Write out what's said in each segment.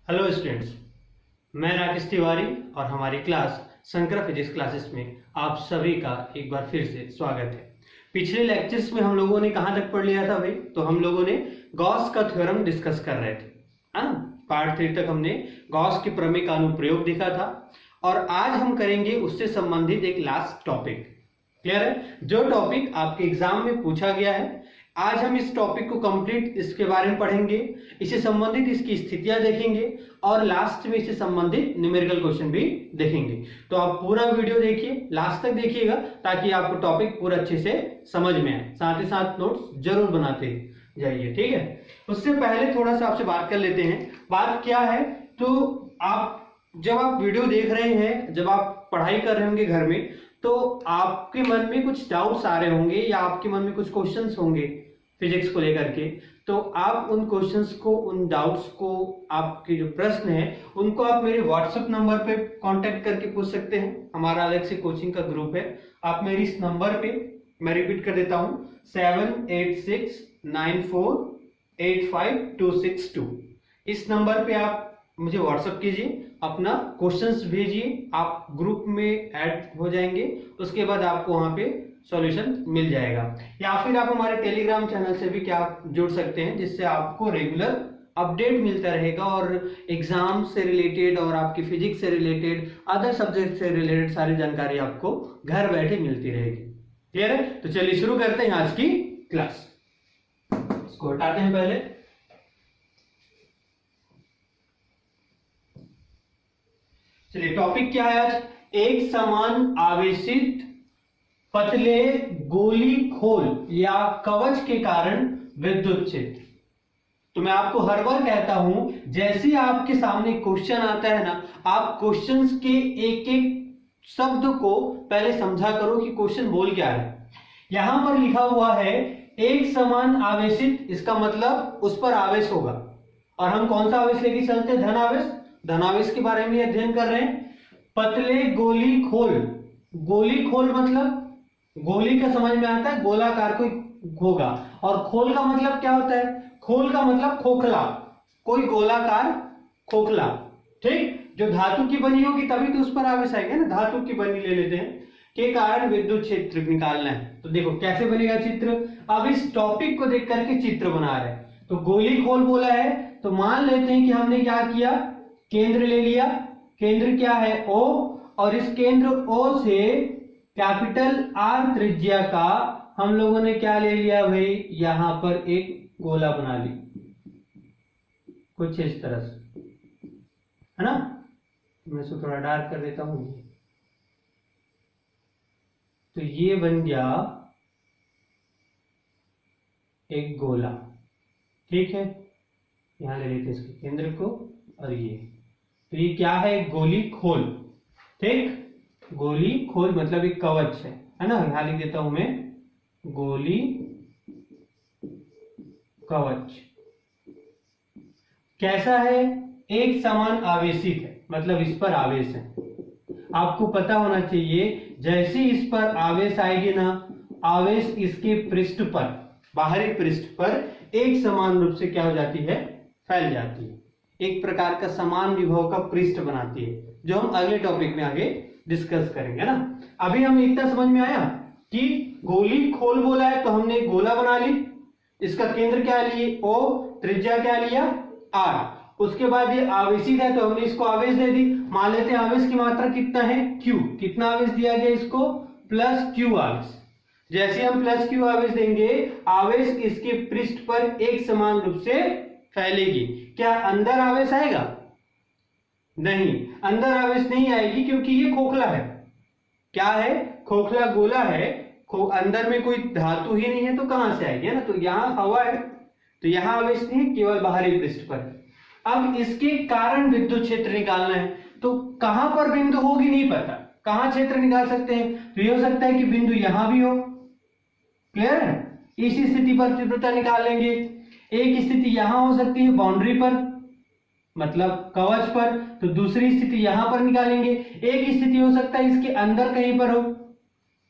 Hello students, मैं राकेश तिवारी और हमारी क्लास शंकर फिजिक्स क्लासेस में आप सभी का एक बार फिर से स्वागत है। पिछले लेक्चर्स में हम लोगों ने कहाँ तक पढ़ लिया था भाई? तो हम लोगों ने गॉस का थ्योरम डिस्कस कर रहे थे। पार्ट 3 तक हमने गॉस के प्रमेय का अनुप्रयोग देखा था और आज हम करेंगे उससे संबंधित एक लास्ट टॉपिक। क्लियर है? जो टॉपिक आपके एग्जाम में पूछा गया है, आज हम इस टॉपिक को कंप्लीट इसके बारे में पढ़ेंगे, इससे संबंधित इसकी स्थितियां देखेंगे और लास्ट में इससे संबंधित न्यूमेरिकल क्वेश्चन भी देखेंगे। तो आप पूरा वीडियो देखिए, लास्ट तक देखिएगा ताकि आपको टॉपिक पूरा अच्छे से समझ में आए। साथ ही साथ नोट्स जरूर बनाते जाइए, ठीक है? उससे पहले थोड़ा सा आपसे बात कर लेते हैं। बात क्या है, तो जब आप वीडियो देख रहे हैं, जब आप पढ़ाई कर रहे होंगे घर में, तो आपके मन में कुछ डाउट्स आ रहे होंगे या आपके मन में कुछ क्वेश्चंस होंगे फिजिक्स को लेकर के। तो आप उन क्वेश्चंस को, उन डाउट्स को, आपके जो प्रश्न है उनको आप मेरे व्हाट्सएप नंबर पे कांटेक्ट करके पूछ सकते हैं। हमारा अलग से कोचिंग का ग्रुप है। आप मेरी इस नंबर पे, मैं रिपीट कर देता हूं, 7869485262। इस नंबर पे आप मुझे व्हाट्सएप कीजिए, अपना क्वेश्चंस भेजिए, आप ग्रुप में ऐड हो जाएंगे। उसके बाद आपको वहां पे सॉल्यूशन मिल जाएगा। या फिर आप हमारे टेलीग्राम चैनल से भी क्या जुड़ सकते हैं, जिससे आपको रेगुलर अपडेट मिलता रहेगा और एग्जाम से रिलेटेड और आपकी फिजिक्स से रिलेटेड, अदर सब्जेक्ट से रिलेटेड सारी जानकारी आपको घर बैठे मिलती रहेगी। क्लियर है? तो चलिए शुरू करते हैं आज की क्लास। इसको हटाते हैं पहले। चलिए, टॉपिक क्या है आज? एक समान आवेशित पतले गोली खोल या कवच के कारण विद्युत क्षेत्र। तो मैं आपको हर बार कहता हूं, जैसे आपके सामने क्वेश्चन आता है ना, आप क्वेश्चंस के एक एक शब्द को पहले समझा करो कि क्वेश्चन बोल क्या रहा है। यहां पर लिखा हुआ है एक समान आवेशित, इसका मतलब उस पर आवेश होगा। और हम कौन सा आवेश लेके चलते हैं? धन आवेश। धन आवेश के बारे में अध्ययन कर रहे हैं। पतले गोली खोल, गोली खोल मतलब गोली का समझ में आता है, गोलाकार कोई होगा। और खोल का मतलब क्या होता है? खोल का मतलब खोखला, कोई गोलाकार खोखला, ठीक? जो धातु की बनी होगी तभी तो उस पर आवेश आएगा ना। धातु की बनी ले लेते हैं, के कारण विद्युत क्षेत्र निकालना है। तो देखो कैसे बनेगा चित्र। अब इस टॉपिक को देख करके चित्र बना रहे हैं। तो गोली खोल बोला है, तो मान लेते हैं कि हमने क्या किया, केंद्र ले लिया। केंद्र क्या है? O। और इस केंद्र O से कैपिटल R त्रिज्या का हम लोगों ने क्या ले लिया भाई? यहां पर एक गोला बना ली, कुछ इस तरह से, है ना? मैं इसको थोड़ा डार्क कर देता हूं। तो ये बन गया एक गोला, ठीक है? यहां ले लेते हैं इसके केंद्र को और ये, तो ये क्या है? गोली खोल, ठीक? गोली खोल मतलब एक कवच है ना? यहां लिख देता हूं मैं, गोली कवच। कैसा है? एक समान आवेशित है, मतलब इस पर आवेश है। आपको पता होना चाहिए, जैसे इस पर आवेश आएगी ना, आवेश इसके पृष्ठ पर, बाहरी पृष्ठ पर एक समान रूप से क्या हो जाती है? फैल जाती है। एक प्रकार का समान विभव का पृष्ठ बनाती है, जो हम अगले टॉपिक में आगे डिस्कस करेंगे ना। अभी हमें इतना समझ में आया कि गोली खोल बोला है तो हमने गोला बना ली, इसका केंद्र क्या लिए? O, त्रिज्या क्या लिया? R। उसके बाद ये आवेशित है तो हमने इसको आवेश दे दी। मान लेते हैं आवेश की मात्रा कितना है? Q। कितना आवेश दिया गया इसको? +Q आवेश। जैसे हम +Q आवेश देंगे, आवेश इसके पृष्ठ पर एक समान रूप से फैलेगी। क्या अंदर आवेश आएगा? नहीं, अंदर आवेश नहीं आएगी, क्योंकि ये खोखला है। क्या है? खोखला गोला है। अंदर में कोई धातु ही नहीं है, तो कहां से आएगी, है ना? तो यहां हवा है, तो यहां आवेश नहीं है, केवल बाहरी पृष्ठ पर। अब इसके कारण विद्युत क्षेत्र निकालना है, तो कहां पर बिंदु होगी नहीं पता, कहां क्षेत्र निकाल सकते हैं? तो ये हो सकता है कि बिंदु यहां भी हो। क्लियर है? इस स्थिति पर तीव्रता निकाल लेंगे। एक स्थिति यहां हो सकती है बाउंड्री पर, मतलब कवच पर, तो दूसरी स्थिति यहां पर निकालेंगे। एक स्थिति हो सकता है इसके अंदर कहीं पर हो,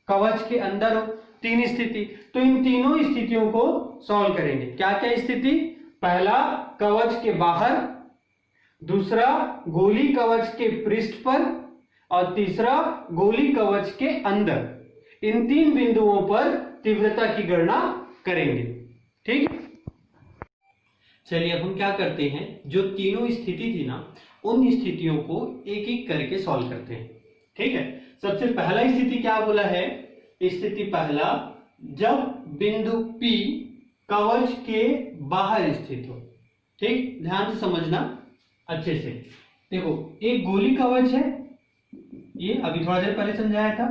कवच के अंदर हो। 3 स्थिति, तो इन तीनों स्थितियों को सॉल्व करेंगे। क्या क्या स्थिति? पहला, कवच के बाहर, दूसरा गोली कवच के पृष्ठ पर, और तीसरा गोली कवच के अंदर। इन 3 बिंदुओं पर तीव्रता की गणना करेंगे। ठीक, चलिए अब हम क्या करते हैं, जो तीनों स्थिति थी ना, उन स्थितियों को एक एक करके सॉल्व करते हैं। ठीक है, सबसे पहला स्थिति क्या बोला है, स्थिति पहला, जब बिंदु P कवच के बाहर स्थित हो। ठीक, ध्यान से समझना अच्छे से। देखो, एक गोली कवच है, ये अभी थोड़ा देर पहले समझाया था।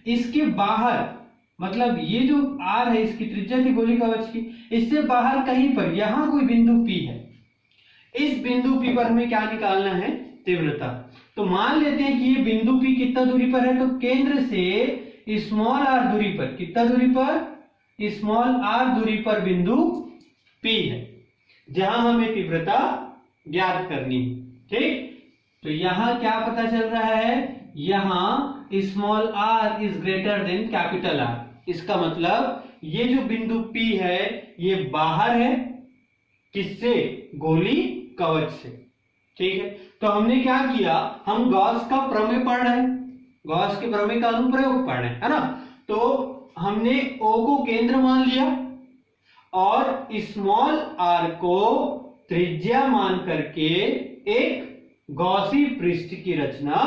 इसके बाहर मतलब ये जो R है, इसकी त्रिज्या थी गोली कवच की, इससे बाहर कहीं पर यहां कोई बिंदु P है। इस बिंदु P पर हमें क्या निकालना है, तीव्रता। तो मान लेते हैं कि ये बिंदु P कितना दूरी पर है, तो केंद्र से स्मॉल r दूरी पर, कितना दूरी पर, स्मॉल r दूरी पर बिंदु P है, जहां हमें तीव्रता ज्ञात करनी है। ठीक, तो यहां क्या पता चल रहा है, यहां small r is greater than capital R। इसका मतलब ये जो बिंदु P है ये बाहर है, किससे, गोली कवच से। ठीक है, तो हमने क्या किया, हम गॉस का प्रमेय पढ़ रहे हैं, गॉस के प्रमेय का अनुप्रयोग पढ़ रहे हैं, है ना। तो हमने O को केंद्र मान लिया और स्मॉल r को त्रिज्या मान करके एक गॉसी पृष्ठ की रचना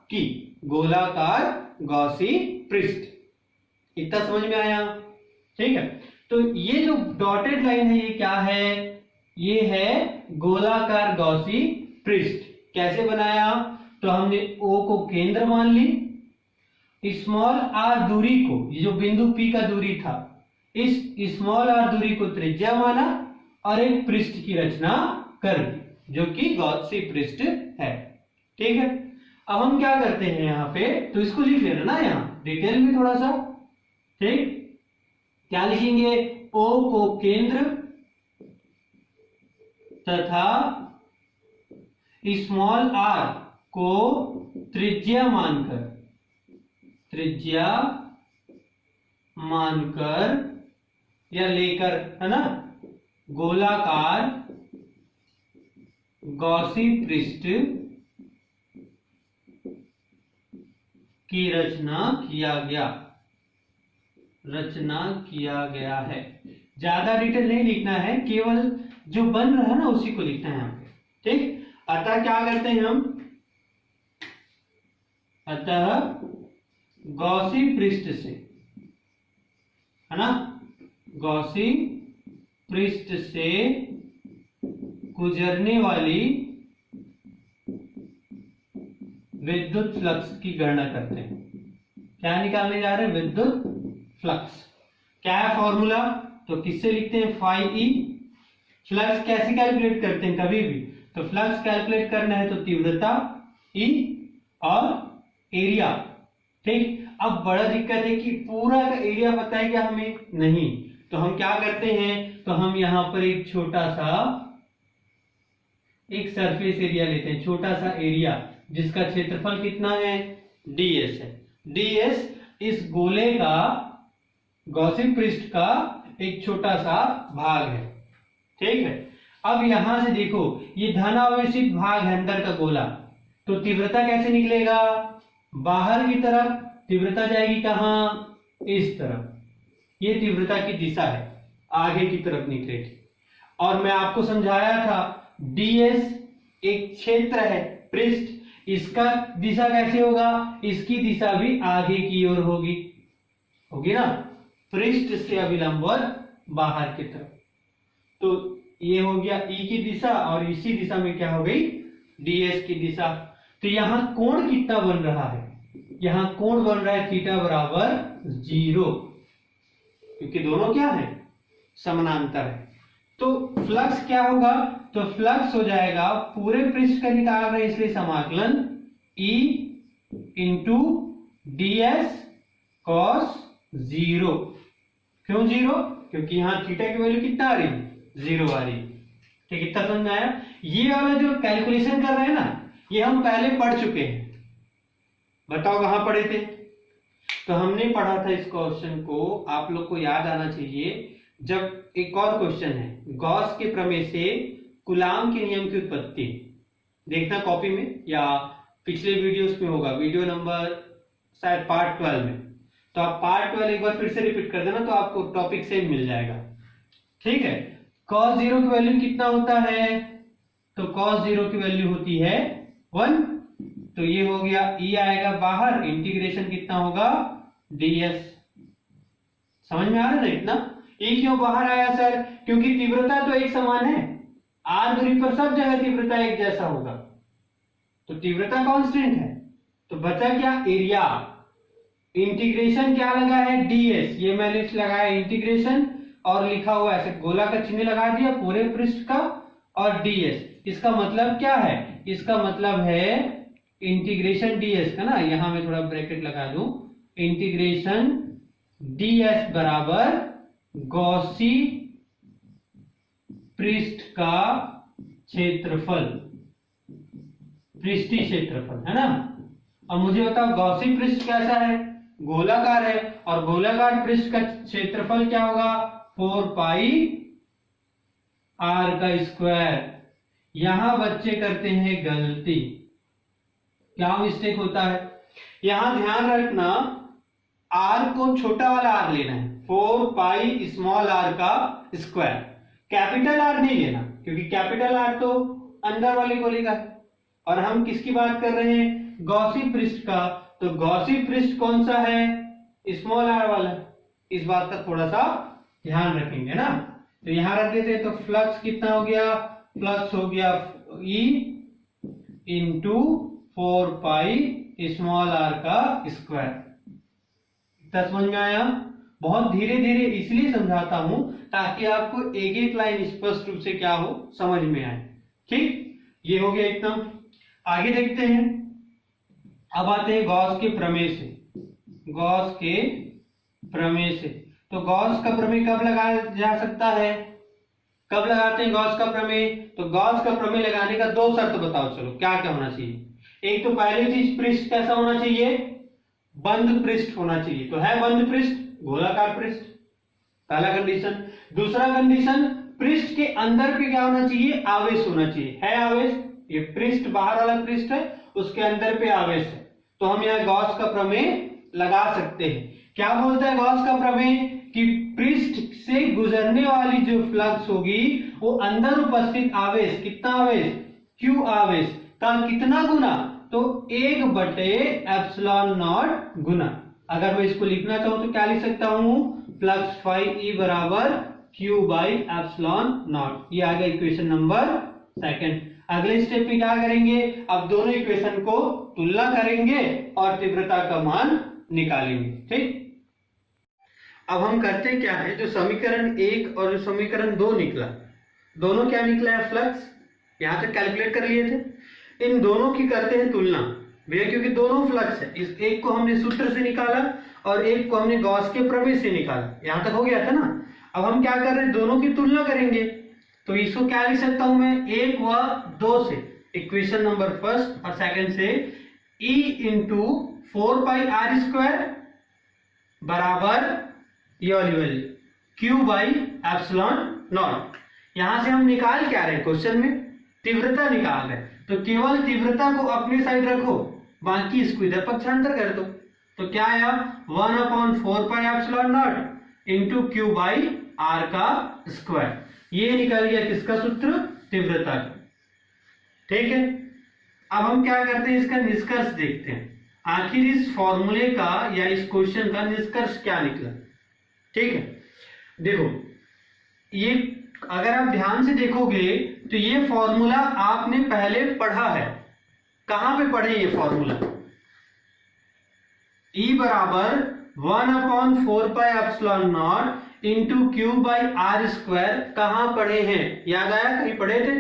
की, गोलाकार गॉसी पृष्ठ। इतना समझ में आया। ठीक है, तो ये जो डॉटेड लाइन है ये क्या है, ये है गोलाकार गॉसी पृष्ठ। कैसे बनाया, तो हमने O को केंद्र मान ली, स्मॉल r दूरी को, ये जो बिंदु P का दूरी था, इस स्मॉल r दूरी को त्रिज्या माना और एक पृष्ठ की रचना कर दी जो कि गॉसी पृष्ठ है। ठीक है, अब हम क्या करते हैं यहाँ पे, तो इसको लिख लेना ना यहाँ डिटेल में थोड़ा सा। ठीक, क्या लिखेंगे, O को केंद्र तथा स्मॉल r को त्रिज्या मानकर या लेकर, है ना, गोलाकार गॉसी पृष्ठ की रचना किया गया है। ज्यादा डिटेल नहीं लिखना है, केवल जो बन रहा है ना उसी को लिखना है यहाँ पे। ठीक, अतः क्या करते हैं हम, अतः गॉसी पृष्ठ से, है ना, गॉसी पृष्ठ से गुजरने वाली विद्युत फ्लक्स की गणना करते हैं। क्या निकालने जा रहे हैं, विद्युत फ्लक्स। क्या है फॉर्मूला, तो किससे लिखते हैं, फाई ई। फ्लक्स कैसे कैलकुलेट करते हैं कभी भी, तो फ्लक्स कैलकुलेट करना है तो तीव्रता ई और एरिया। ठीक, अब बड़ा दिक्कत है कि पूरा का एरिया पता है क्या हमें, नहीं, तो हम क्या करते हैं, तो हम यहां पर एक छोटा सा एक सरफेस एरिया लेते हैं, छोटा सा एरिया जिसका क्षेत्रफल कितना है, ds है। ds इस गोले का, गॉसी पृष्ठ का एक छोटा सा भाग है। ठीक है, अब यहां से देखो ये धनावेशित भाग है अंदर का गोला, तो तीव्रता कैसे निकलेगा, बाहर की तरफ तीव्रता जाएगी कहां, इस तरफ, ये तीव्रता की दिशा है, आगे की तरफ निकलेगी। और मैं आपको समझाया था ds एक क्षेत्र है, पृष्ठ, इसका दिशा कैसे होगा, इसकी दिशा भी आगे की ओर होगी ना, पृष्ठ से अभिलंबवत बाहर की तरफ। तो ये हो गया E की दिशा और इसी दिशा में क्या हो गई, ds की दिशा। तो यहां कोण कितना बन रहा है, यहां कोण बन रहा है थीटा बराबर 0, क्योंकि दोनों क्या है, समानांतर है। तो फ्लक्स क्या होगा, तो फ्लक्स हो जाएगा, पूरे पृष्ठ का निकाल रहे हैं इसलिए समाकलन E इंटू ds cos 0। क्यों 0, क्योंकि यहां थीटा की वैल्यू कितना आ रही है, 0 आ रही है। ठीक, इतना समझ में आया। ये वाला जो कैलकुलेशन कर रहे हैं ना, ये हम पहले पढ़ चुके हैं, बताओ कहां पढ़े थे, तो हमने पढ़ा था इस क्वेश्चन को, आप लोग को याद आना चाहिए। जब एक और क्वेश्चन है, गॉस के प्रमेय से कूलाम के नियम की उत्पत्ति, देखना कॉपी में या पिछले वीडियोस में होगा, वीडियो नंबर शायद पार्ट 12 में। तो आप पार्ट 12 एक बार फिर से रिपीट कर देना तो आपको टॉपिक सेम मिल जाएगा। ठीक है, cos 0 की वैल्यू कितना होता है? तो cos 0 की वैल्यू होती है 1। तो ये हो गया, e आएगा बाहर, इंटीग्रेशन कितना होगा? ds। समझ में आ रहा है इतना? e क्यों बाहर आया सर? क्योंकि तीव्रता तो एक समान है, r दूरी पर सब जगह तीव्रता एक जैसा होगा, तो तीव्रता कांस्टेंट है। तो बचा क्या? एरिया। इंटीग्रेशन क्या लगा है? ds। ये मैंने लगाया इंटीग्रेशन और लिखा हुआ ऐसे गोला का चिन्ह लगा दिया पूरे पृष्ठ का, और ds। इसका मतलब क्या है? इसका मतलब है इंटीग्रेशन ds का ना, यहां मैं थोड़ा ब्रैकेट लगा दूं, इंटीग्रेशन ds बराबर गॉसी पृष्ठ का क्षेत्रफल, पृष्ठीय क्षेत्रफल है ना। अब मुझे बताओ गॉसी पृष्ठ कैसा है? गोलाकार है, और गोलाकार पृष्ठ का क्षेत्रफल क्या होगा? 4 पाई r का स्क्वायर। यहां बच्चे करते हैं गलती। क्या मिस्टेक होता है? यहां ध्यान रखना, r को छोटा वाला r लेना है, 4 पाई स्मॉल r का स्क्वायर। कैपिटल R नहीं लेना, क्योंकि कैपिटल R तो अंदर वाले गोले का है, और हम किसकी बात कर रहे हैं? गॉसी पृष्ठ का। तो गॉसी पृष्ठ कौन सा है? स्मॉल r वाला। इस बात का थोड़ा सा ध्यान रखेंगे ना। तो यहां रख देते हैं, तो फ्लक्स कितना हो गया? फ्लक्स हो गया E into 4 pi small r का स्क्वायर। इतना समझ में आया? बहुत धीरे धीरे इसलिए समझाता हूं ताकि आपको एक एक लाइन स्पष्ट रूप से क्या हो, समझ में आए। ठीक, ये हो गया इतना। आगे देखते हैं, अब आते हैं गॉस के प्रमेय से। गॉस के प्रमेय से, तो गॉस का प्रमेय कब लगाया जा सकता है? कब लगाते हैं गॉस का प्रमेय? तो गॉस का प्रमेय लगाने का 2 शर्त बताओ, चलो क्या क्या होना चाहिए। एक तो पहली चीज, पृष्ठ कैसा होना चाहिए? बंद पृष्ठ होना चाहिए। तो है बंद पृष्ठ, गोलाकार पृष्ठ, पहला कंडीशन। दूसरा कंडीशन, पृष्ठ के अंदर पे क्या होना चाहिए? आवेश होना चाहिए। है आवेश? ये पृष्ठ बाहर वाला पृष्ठ है, उसके अंदर पे आवेश है, तो हम यहाँ गॉस का प्रमेय लगा सकते हैं। क्या बोलता है गॉस का प्रमेय? कि पृष्ठ से गुजरने वाली जो फ्लक्स होगी वो अंदर उपस्थित आवेश, कितना आवेश? Q आवेश का कितना गुना? तो 1/ε0 गुना। अगर मैं इसको लिखना चाहूं तो क्या लिख सकता हूं? फ्लक्स फाई E बराबर Q/ε0। ये आ गया इक्वेशन नंबर 2। अगले स्टेप में क्या करेंगे? अब दोनों इक्वेशन को तुलना करेंगे और तीव्रता का मान निकालेंगे। ठीक, अब हम करते क्या है, जो समीकरण 1 और जो समीकरण 2 निकला, दोनों क्या निकला है? फ्लक्स। यहां तक कैलकुलेट कर लिए थे, इन दोनों की करते हैं तुलना भैया, क्योंकि दोनों फ्लक्स है। इस एक को हमने सूत्र से निकाला और एक को हमने गॉस के प्रमेय से निकाला। यहां तक हो गया था ना। अब हम क्या कर रहे हैं? दोनों की तुलना करेंगे। तो इसको क्या लिख सकता हूं मैं? 1 व 2 से, इक्वेशन नंबर 1 और 2 से, E इंटू 4 पाई r स्क्वायर बराबर ये वाली वैल्यू Q/ε0। यहां से हम निकाल क्या रहे हैं? क्वेश्चन में तीव्रता निकाल रहे हैं, तो केवल तीव्रता को अपने साइड रखो, बाकी इसको इधर पक्षांतर कर दो। तो क्या आया? 1/4 पाई ε0 इंटू Q/r का स्क्वायर। ये निकल गया किसका सूत्र? तीव्रता का। ठीक है, अब हम क्या करते हैं? इसका निष्कर्ष देखते हैं, आखिर इस फॉर्मूले का या इस क्वेश्चन का निष्कर्ष क्या निकला। ठीक है, देखो ये अगर आप ध्यान से देखोगे तो ये फॉर्मूला आपने पहले पढ़ा है। कहां पे पढ़े ये फॉर्मूला? E बराबर 1/4 पाई ε0 इंटू Q/r स्क्वायर कहां पढ़े हैं? याद आया? कहीं पढ़े थे?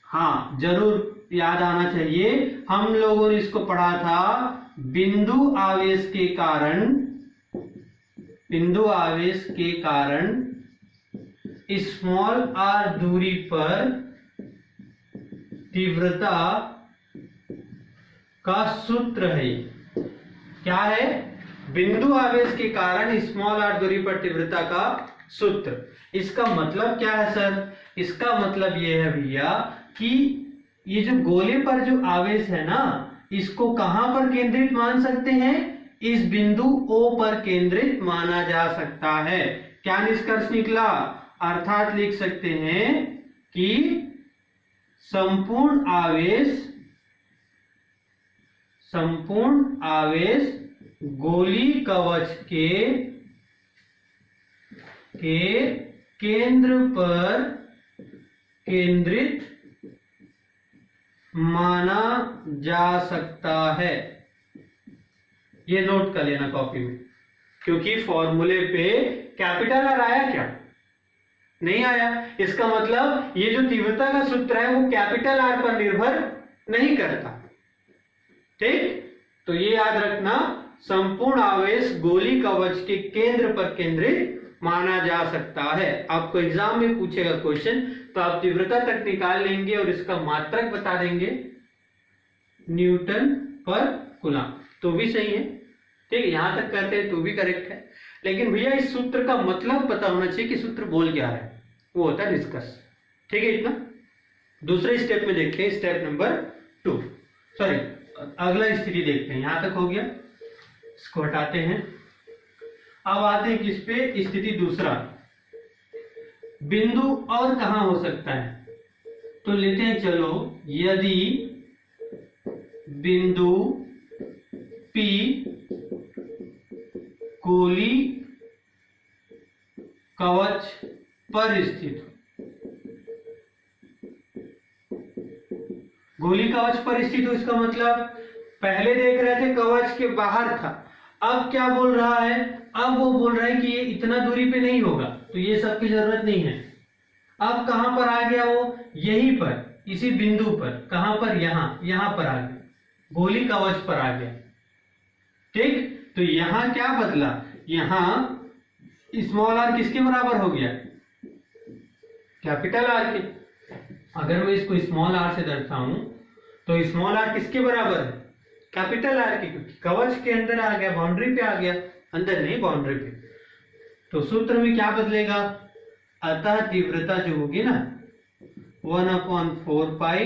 हाँ, जरूर याद आना चाहिए। हम लोगों ने इसको पढ़ा था बिंदु आवेश के कारण स्मॉल r दूरी पर तीव्रता का सूत्र है। क्या है? बिंदु आवेश के कारण स्मॉल r दूरी पर तीव्रता का सूत्र। इसका मतलब क्या है सर? इसका मतलब यह है भैया कि ये जो गोले पर जो आवेश है ना, इसको कहां पर केंद्रित मान सकते हैं? इस बिंदु O पर केंद्रित माना जा सकता है। क्या निष्कर्ष निकला? अर्थात लिख सकते हैं कि संपूर्ण आवेश गोली कवच के केंद्र पर केंद्रित माना जा सकता है। ये नोट कर लेना कॉपी में, क्योंकि फॉर्मूले पे कैपिटल आर आया क्या? नहीं आया। इसका मतलब ये जो तीव्रता का सूत्र है वो कैपिटल आर पर निर्भर नहीं करता। ठीक, तो ये याद रखना, संपूर्ण आवेश गोली कवच के केंद्र पर केंद्रित माना जा सकता है। आपको एग्जाम में पूछेगा क्वेश्चन, तो आप तीव्रता तक निकाल लेंगे और इसका मात्रक बता देंगे न्यूटन पर कूलम, तो भी सही है। ठीक है, यहां तक करते हैं तो भी करेक्ट है, लेकिन भैया इस सूत्र का मतलब पता होना चाहिए कि सूत्र बोल क्या रहा है, वो होता है निष्कर्ष। ठीक है, इतना। दूसरे स्टेप में देखते हैं, स्टेप नंबर 2, सॉरी अगला स्थिति देखते हैं। यहां तक हो गया, इसको हटाते हैं। अब आते हैं किस पे? स्थिति दूसरा। बिंदु और कहां हो सकता है? तो लेते हैं, चलो, यदि बिंदु P गोली कवच पर स्थित, गोली कवच पर स्थित हो, इसका मतलब पहले देख रहे थे कवच के बाहर था, अब क्या बोल रहा है? अब वो बोल रहा है कि ये इतना दूरी पे नहीं होगा, तो ये सब की जरूरत नहीं है। अब कहां पर आ गया वो? यहीं पर, इसी बिंदु पर। कहां पर? यहां पर आ गया, गोली कवच पर आ गया। ठीक, तो यहां क्या बदला? यहां स्मॉल आर किसके बराबर हो गया? कैपिटल आर के। अगर मैं इसको स्मॉल आर से दर्शाऊं तो स्मॉल आर किसके बराबर है? कैपिटल आर के, क्योंकि कवच के अंदर आ गया, बाउंड्री पे आ गया, अंदर नहीं बाउंड्री पे। तो सूत्र में क्या बदलेगा? अतः तीव्रता जो होगी ना 1/4 pi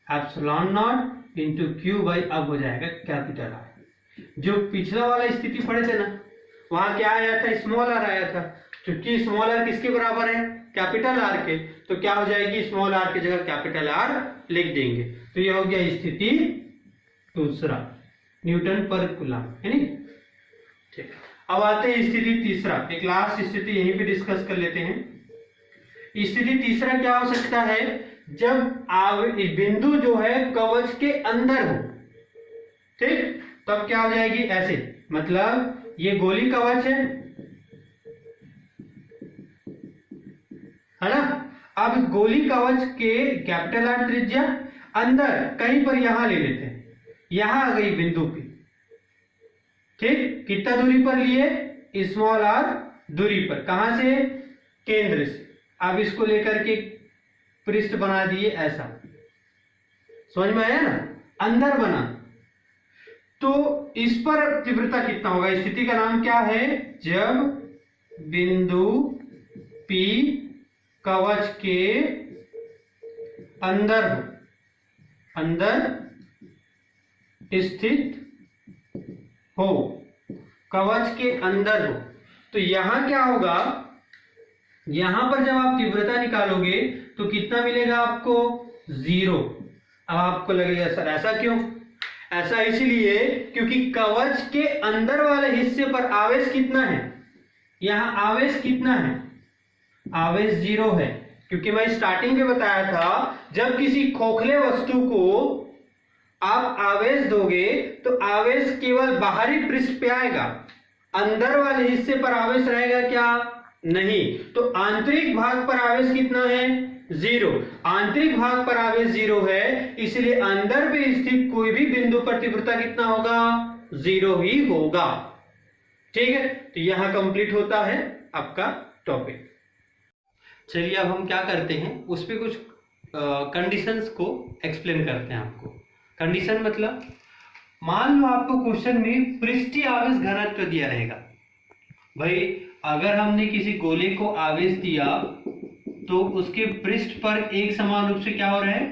epsilon not into Q by, अब हो जाएगा कैपिटल आर। जो पिछला वाला स्थिति पढ़े थे ना, वहां क्या आया था? स्मॉल आर आया था। क्योंकि स्मॉल आर किसके बराबर है? कैपिटल आर के, तो क्या हो जाएगी? स्मॉल आर की जगह कैपिटल आर लिख देंगे। तो यह हो गया स्थिति दूसरा, न्यूटन पर कूलम, है नहीं? ठीक, अब आते हैं स्थिति तीसरा। एक लास्ट स्थिति यहीं पे डिस्कस कर लेते हैं। स्थिति तीसरा क्या हो सकता है? जब बिंदु जो है कवच के अंदर हो। ठीक, तब क्या हो जाएगी? ऐसे, मतलब ये गोली कवच है ना? अब गोली कवच के कैपिटल आर त्रिज्या अंदर कहीं पर यहां ले लेते हैं, यहां आ गई बिंदु पे। ठीक, कितना दूरी पर लिए? स्मॉल आर दूरी पर। कहां से? केंद्र से। अब इसको लेकर के पृष्ठ बना दिए ऐसा, समझ में आया ना? अंदर बना, तो इस पर तीव्रता कितना होगा? स्थिति का नाम क्या है? जब बिंदु P कवच के अंदर हो, अंदर स्थित हो, कवच के अंदर हो, तो यहां क्या होगा? यहां पर जब आप तीव्रता निकालोगे तो कितना मिलेगा आपको? 0। अब आपको लगेगा सर ऐसा क्यों? ऐसा इसलिए क्योंकि कवच के अंदर वाले हिस्से पर आवेश कितना है? यहां आवेश कितना है? आवेश 0 है, क्योंकि मैं स्टार्टिंग में बताया था जब किसी खोखले वस्तु को आप आवेश दोगे तो आवेश केवल बाहरी पृष्ठ पे आएगा, अंदर वाले हिस्से पर आवेश रहेगा क्या? नहीं। तो आंतरिक भाग पर आवेश कितना है? 0। आंतरिक भाग पर आवेश 0 है, इसलिए अंदर पे स्थित कोई भी बिंदु पर तीव्रता कितना होगा? 0 ही होगा। ठीक है, तो यहां कंप्लीट होता है आपका टॉपिक। चलिए अब हम क्या करते हैं, उस पे कुछ कंडीशंस को एक्सप्लेन करते हैं आपको। कंडीशन मतलब, मान लो आपको क्वेश्चन में पृष्ठीय आवेश घनत्व दिया रहेगा। भाई अगर हमने किसी गोले को आवेश दिया तो उसके पृष्ठ पर एक समान रूप से क्या हो रहा है?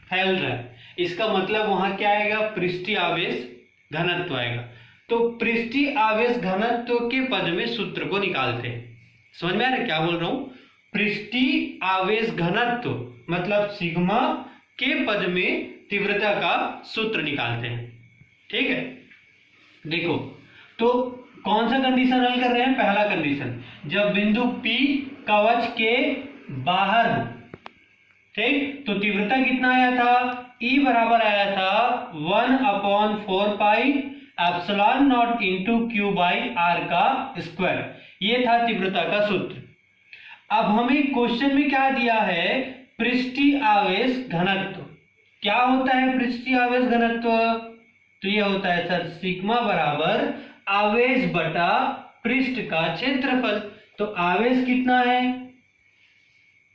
फैल रहा है, इसका मतलब वहां क्या आएगा, पृष्ठीय आवेश घनत्व आएगा। तो पृष्ठीय आवेश घनत्व के पद में सूत्र को निकालते हैं। समझ में आ रहा है क्या बोल रहा हूं? पृष्ठीय आवेश घनत्व मतलब सिग्मा के पद में तीव्रता का सूत्र निकालते हैं। ठीक है, देखो तो कौन सा कंडीशन हल कर रहे हैं? पहला कंडीशन, जब बिंदु P कवच के बाहर हो, ठीक, तो तीव्रता कितना आया था? E बराबर आया था 1/4 pi epsilon not into Q by R का स्क्वायर। ये था तीव्रता का सूत्र। अब हमें क्वेश्चन में क्या दिया है? पृष्ठीय आवेश घनत्व। क्या होता है पृष्ठीय आवेश घनत्व? तो ये होता है सर सिग्मा बराबर आवेश बटा पृष्ठ का क्षेत्रफल। तो आवेश कितना है?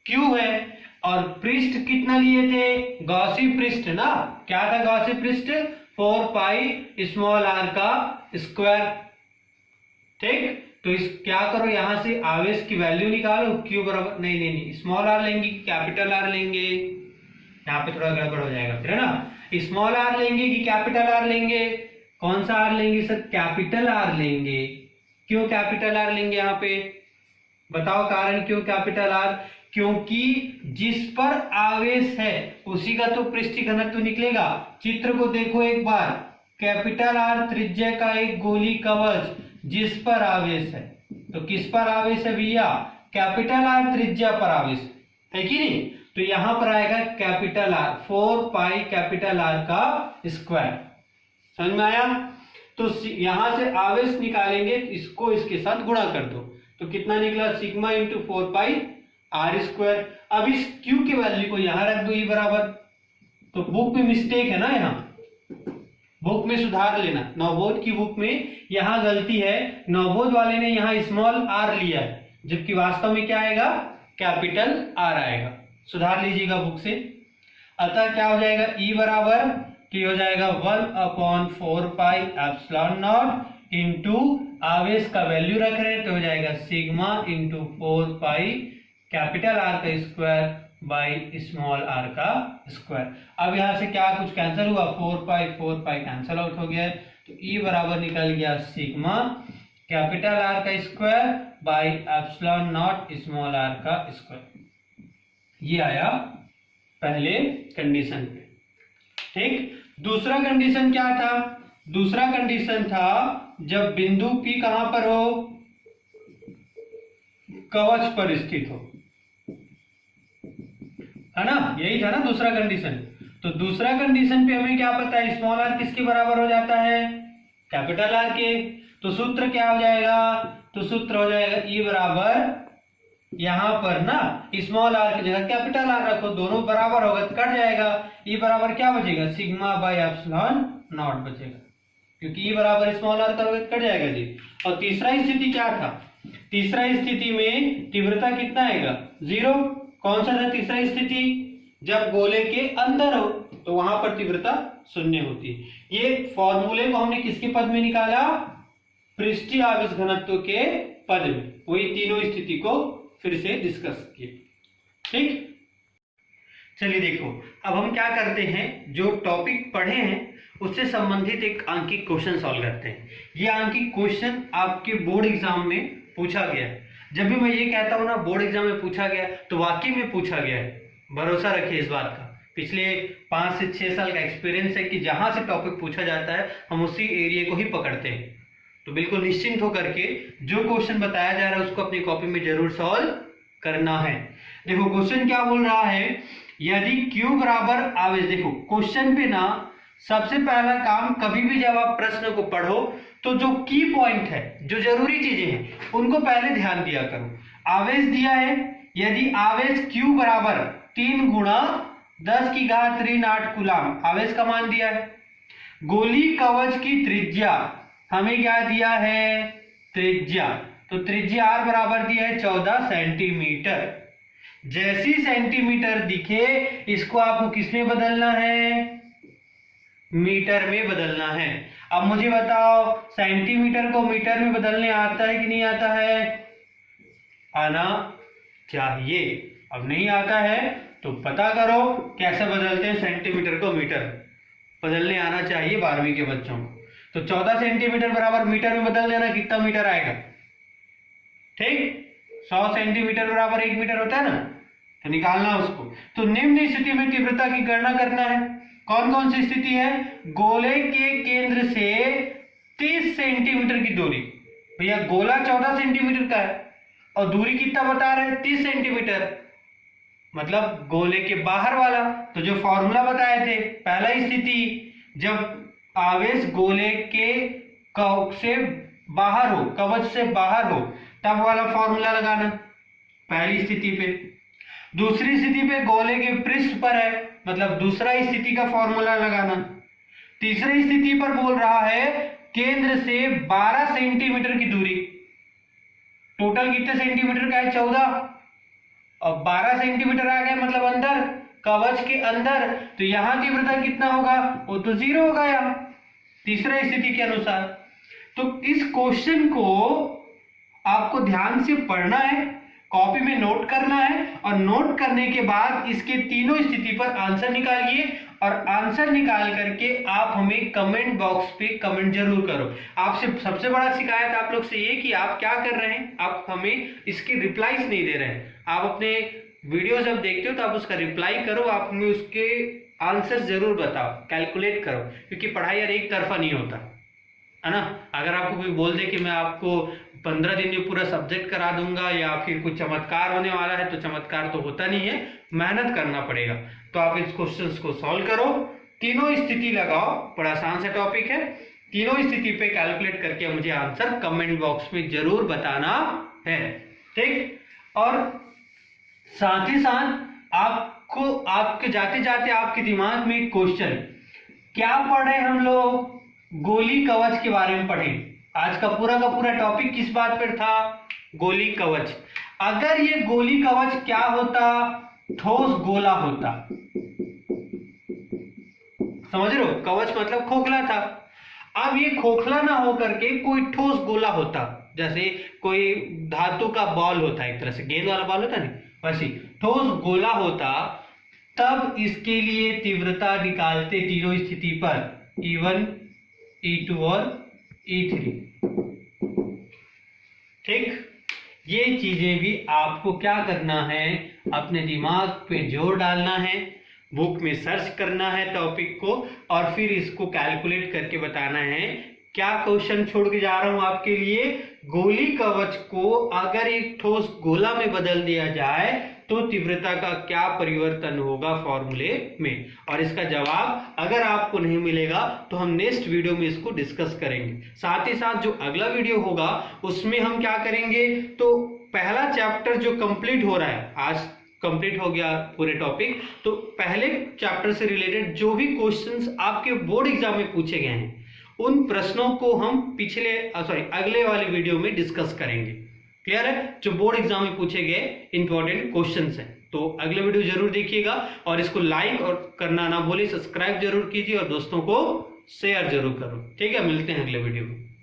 Q है, और पृष्ठ कितना लिए थे? गॉसी पृष्ठ ना, क्या था गॉसी पृष्ठ? 4 पाई स्मॉल r का स्क्वायर। ठीक, तो इस क्या करो, यहां से आवेश की वैल्यू निकालो। Q बराबर नहीं स्मॉल r लेंगे कि कैपिटल R लेंगे? यहाँ पे थोड़ा गड़बड़ हो जाएगा फिर, है ना। स्मॉल r लेंगे कि कैपिटल R लेंगे? कौन सा R लेंगे सर? कैपिटल R लेंगे। क्यों कैपिटल R लेंगे यहाँ पे? बताओ कारण क्यों कैपिटल R? क्योंकि जिस पर आवेश है उसी का तो पृष्ठीय घनत्व निकलेगा। चित्र को देखो एक बार, कैपिटल R त्रिज्या का एक गोली कवच जिस पर आवेश है, तो किस पर आवेश है भैया? कैपिटल R त्रिज्या पर आवेश है कि नहीं? तो यहां पर आएगा capital R, 4 pi capital R का स्क्वायर। समझ में आया? तो यहां से आवेश निकालेंगे, इसको इसके साथ गुणा कर दो, तो कितना निकला? सिग्मा इंटू 4 पाई R स्क्वायर। अब इस Q की वैल्यू को यहां रख दो, E बराबर, तो बुक में मिस्टेक है ना, यहाँ बुक में सुधार लेना। नवबोध की बुक में यहां गलती है, नवबोध वाले ने यहां स्मॉल r लिया है, जबकि वास्तव में क्या आएगा? कैपिटल R आएगा। सुधार लीजिएगा बुक से। अतः क्या हो जाएगा? E बराबर की हो जाएगा 1/4 पाई एप्सिलॉन नॉट इंटू आवेश का वैल्यू रख रहे हैं तो हो जाएगा sigma into 4 pi capital R का स्क्वायर बाई स्मॉल r का स्क्वायर। अब यहां से क्या कुछ कैंसिल हुआ? 4 पाई कैंसिल आउट हो गया, तो E बराबर निकल गया सिग्मा कैपिटल R का square by epsilon not small r का स्क्वायर। ये आया पहले कंडीशन पे। ठीक, दूसरा कंडीशन क्या था? दूसरा कंडीशन था जब बिंदु P कहां पर हो? कवच पर स्थित हो, है ना, यही था ना दूसरा कंडीशन। तो दूसरा कंडीशन पे हमें क्या पता है? स्मॉल r किसके बराबर हो जाता है? कैपिटल R के। तो सूत्र क्या हो जाएगा? तो सूत्र हो जाएगा E बराबर, यहां पर ना स्मॉल r की जगह कैपिटल R रखो, दोनों बराबर होगा तो कट जाएगा। E बराबर क्या बचेगा? सिग्मा बाई एप्सिलॉन नॉट बचेगा, क्योंकि E बराबर स्मॉल r करोगे तो कट जाएगा जी। और तीसरा स्थिति क्या था? तीसरा स्थिति में तीव्रता कितना आएगा? 0। कौन सा था तीसरा स्थिति? जब गोले के अंदर हो तो वहां पर तीव्रता 0 होती है। ये फॉर्मूले को हमने किसके पद में निकाला? पृष्ठीय आवेश घनत्व के पद में। वही तीनों स्थिति को फिर से डिस्कस किए। ठीक, चलिए देखो अब हम क्या करते हैं, जो टॉपिक पढ़े हैं उससे संबंधित एक आंकिक क्वेश्चन सॉल्व करते हैं। ये आंकिक क्वेश्चन आपके बोर्ड एग्जाम में पूछा गया है। जब भी मैं ये कहता हूं ना बोर्ड एग्जाम में पूछा गया, तो वाकई में पूछा गया है। भरोसा रखिए इस बात का। पिछले 5 से 6 साल का एक्सपीरियंस है कि जहां से टॉपिक पूछा जाता है हम उसी एरिया को ही पकड़ते हैं। तो बिल्कुल निश्चिंत होकर के जो क्वेश्चन बताया जा रहा है उसको अपनी कॉपी में जरूर सॉल्व करना है। देखो क्वेश्चन क्या बोल रहा है, यदि Q बराबर आवेश। देखो क्वेश्चन पे ना सबसे पहला काम, कभी भी जब आप प्रश्न को पढ़ो तो जो की पॉइंट है, जो जरूरी चीजें हैं उनको पहले ध्यान दिया करो। आवेश दिया है, यदि आवेश Q बराबर 3 गुणा 10 की घात ऋण 8 कूलम आवेश का मान दिया है। गोली कवच की त्रिज्या हमें क्या दिया है? त्रिज्या। तो त्रिज्या R बराबर दिया है 14 सेंटीमीटर। जैसी सेंटीमीटर दिखे इसको आपको किसमें बदलना है? मीटर में बदलना है। अब मुझे बताओ सेंटीमीटर को मीटर में बदलने आता है कि नहीं आता है? आना चाहिए। अब नहीं आता है तो पता करो कैसे बदलते हैं सेंटीमीटर को मीटर, बदलने आना चाहिए 12वीं के बच्चों को। तो 14 सेंटीमीटर बराबर मीटर में बदल देना, कितना मीटर आएगा? ठीक, 100 सेंटीमीटर बराबर 1 मीटर होता है ना, तो निकालना उसको। तो निम्न स्थिति में तीव्रता की गणना करना है। कौन कौन सी स्थिति है? गोले के केंद्र से 30 सेंटीमीटर की दूरी। भैया गोला 14 सेंटीमीटर का है और दूरी कितना बता रहे हैं? 30 सेंटीमीटर, मतलब गोले के बाहर वाला। तो जो फॉर्मूला बताए थे, पहला स्थिति जब आवेश गोले के से बाहर हो, कवच से बाहर हो, तब वाला फॉर्मूला लगाना पहली स्थिति पे। दूसरी स्थिति पे गोले के पृष्ठ पर है, मतलब दूसरा स्थिति का फॉर्मूला लगाना। तीसरी स्थिति पर बोल रहा है केंद्र से 12 सेंटीमीटर की दूरी। टोटल कितने सेंटीमीटर का है? 14, और 12 सेंटीमीटर आ गया, मतलब अंदर, कवच के अंदर। तो यहां तीव्रता कितना होगा? वो तो 0 होगा यहाँ तीसरे स्थिति के अनुसार। तो इस क्वेश्चन को आपको ध्यान से पढ़ना है, कॉपी में नोट करना है, और नोट करने के बाद इसके तीनों स्थिति पर आंसर निकालिए, और आंसर निकाल करके आप हमें कमेंट बॉक्स पे कमेंट जरूर करो। आपसे सबसे बड़ा शिकायत आप लोग से ये कि आप क्या कर रहे हैं, आप हमें इसके रिप्लाईज नहीं दे रहे हैं। आप अपने वीडियो जब देखते हो तो आप उसका रिप्लाई करो, आप हमें उसके आंसर जरूर बताओ, कैलकुलेट करो, क्योंकि पढ़ाई यार एक तरफा नहीं होता है ना। अगर आपको कोई बोल दे कि मैं आपको 15 दिन में पूरा सब्जेक्ट करा दूंगा या फिर कुछ चमत्कार होने वाला है, तो चमत्कार तो होता नहीं है, मेहनत करना पड़ेगा। तो आप इस क्वेश्चंस को सॉल्व करो, तीनों स्थिति लगाओ, बड़ा आसान सा टॉपिक है। तीनों स्थिति पे कैलकुलेट करके मुझे आंसर कमेंट बॉक्स में जरूर बताना है, ठीक। और साथ ही साथ आपको आपके जाते जाते आपके दिमाग में एक क्वेश्चन, क्या पढ़े हम लोग? गोली कवच के बारे में पढ़े। आज का पूरा टॉपिक किस बात पर था? गोली कवच। अगर ये गोली कवच क्या होता? ठोस गोला होता। समझ रहे हो? कवच मतलब खोखला था। अब ये खोखला ना हो करके कोई ठोस गोला होता, जैसे कोई धातु का बॉल होता है, एक तरह से गेंद वाला बॉल होता नहीं, वैसे ठोस गोला होता, तब इसके लिए तीव्रता निकालते तीनों स्थिति पर, E1, E2 और E3, ठीक। ये चीजें भी आपको क्या करना है? अपने दिमाग पे जोर डालना है, बुक में सर्च करना है टॉपिक को, और फिर इसको कैलकुलेट करके बताना है। क्या क्वेश्चन छोड़ के जा रहा हूं आपके लिए? गोली कवच को अगर एक ठोस गोला में बदल दिया जाए तो तीव्रता का क्या परिवर्तन होगा फॉर्मूले में, और इसका जवाब अगर आपको नहीं मिलेगा तो हम नेक्स्ट वीडियो में इसको डिस्कस करेंगे। साथ ही साथ जो अगला वीडियो होगा उसमें हम क्या करेंगे, तो पहला चैप्टर जो कंप्लीट हो रहा है, आज कंप्लीट हो गया पूरे टॉपिक, तो पहले चैप्टर से रिलेटेड जो भी क्वेश्चंस आपके बोर्ड एग्जाम में पूछे गए हैं, उन प्रश्नों को हम अगले वाले वीडियो में डिस्कस करेंगे। क्लियर है? जो बोर्ड एग्जाम में पूछे गए इंपॉर्टेंट क्वेश्चंस हैं। तो अगले वीडियो जरूर देखिएगा, और इसको लाइक और करना ना भूलिए, सब्सक्राइब जरूर कीजिए और दोस्तों को शेयर जरूर करो। ठीक है, मिलते हैं अगले वीडियो में।